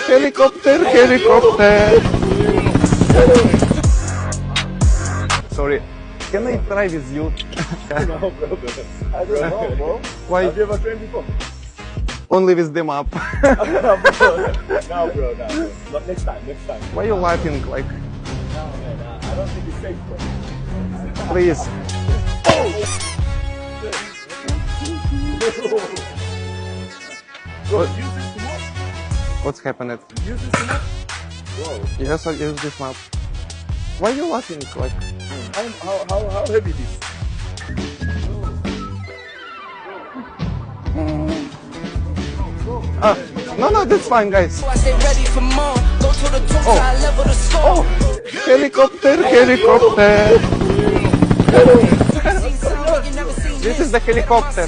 Helicopter, helicopter. Sorry, can I try with you? No, bro. I don't know, bro. Why? Have you ever trained before? Only with them up. No, bro. But next time. Why you laughing like? No. I don't think it's safe, bro. Please. Bro, use this too much. What's happened? Use this too much. Bro, Yes, I use this map. Why you laughing like? how heavy is this? No, that's fine, guys. I stay ready for more. Go to the top side, level the score. Helicopter, helicopter. This is the helicopter.